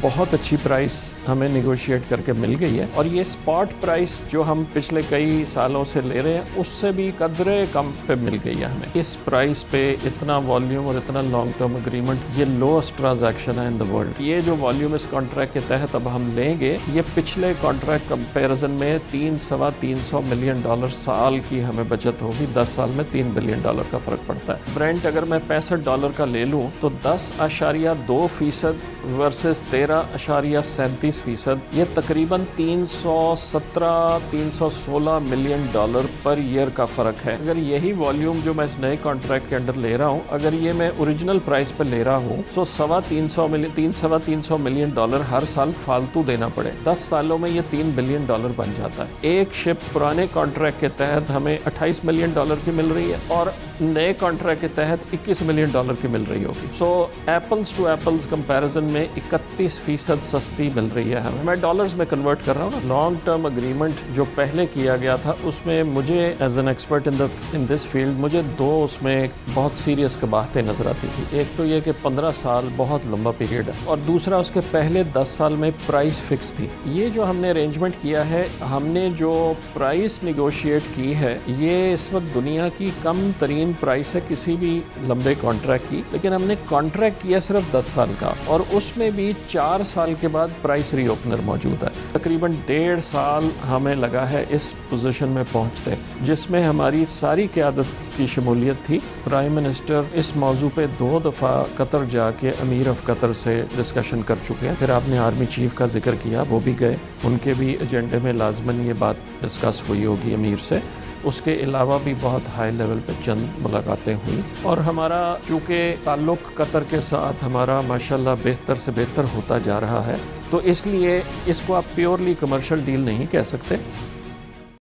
बहुत अच्छी प्राइस हमें निगोशिएट करके मिल गई है और ये स्पॉट प्राइस जो हम पिछले कई सालों से ले रहे हैं उससे भी कदरे कम पे मिल गई है हमें। इस प्राइस पे इतना वॉल्यूम और इतना लॉन्ग टर्म एग्रीमेंट, ये लोएस्ट ट्रांजैक्शन है इन द वर्ल्ड। ये जो वॉल्यूम इस कॉन्ट्रैक्ट के तहत अब हम लेंगे, ये पिछले कॉन्ट्रैक्ट कंपैरिजन में 300 मिलियन डॉलर साल की हमें बचत होगी। 10 साल में $3 बिलियन का फर्क पड़ता है। ब्रेंट अगर मैं $65 का ले लूं तो 10.2% वर्सेस 13.37%, ये तकरीबन 316 मिलियन डॉलर पर ईयर का फ़र्क है। अगर यही वॉल्यूम जो मैं इस नए कॉन्ट्रैक्ट के अंडर ले रहा हूँ, अगर ये मैं ओरिजिनल प्राइस पर ले रहा हूँ तो 300 मिलियन डॉलर हर साल फालतू देना पड़े। 10 सालों में ये $3 बिलियन बन जाता है। एक शिप पुराने कॉन्ट्रैक्ट के तहत हमें $28 मिलियन की मिल रही है और नए कॉन्ट्रैक्ट के तहत $21 मिलियन की मिल रही होगी। सो एप्पल्स टू एप्पल्स कंपैरिजन में 31% सस्ती मिल रही है हमें। मैं डॉलर्स में कन्वर्ट कर रहा हूँ ना। लॉन्ग टर्म एग्रीमेंट जो पहले किया गया था उसमें मुझे as an expert in this field मुझे दो उसमें बहुत सीरियस कबाहतें नजर आती थी। एक तो ये कि 15 साल बहुत लंबा पीरियड है और दूसरा उसके पहले 10 साल में प्राइस फिक्स थी। ये जो हमने अरेंजमेंट किया है, हमने जो प्राइस निगोशिएट की है, ये इस वक्त दुनिया की कम तरीन प्राइस है किसी भी लंबे कॉन्ट्रैक्ट की, लेकिन हमने कॉन्ट्रैक्ट किया सिर्फ 10 साल का और उसमें भी 4 साल के बाद प्राइस रीओपनर मौजूद है। तकरीबन 1.5 साल हमें लगा है इस पोजीशन में पहुंचते, जिसमें हमारी सारी क़यादत की शमूलियत थी। प्राइम मिनिस्टर इस मौजू पे 2 दफ़ा कतर जाके अमीर ऑफ कतर से डिस्कशन कर चुके हैं। फिर आपने आर्मी चीफ का जिक्र किया, वो भी गए, उनके भी एजेंडे में लाजमन ये बात डिस्कस हुई होगी अमीर से। उसके अलावा भी बहुत हाई लेवल पे चंद मुलाकातें हुई और हमारा चूँकि ताल्लुक़ कतर के साथ हमारा माशाल्लाह बेहतर से बेहतर होता जा रहा है, तो इसलिए इसको आप प्योरली कमर्शियल डील नहीं कह सकते।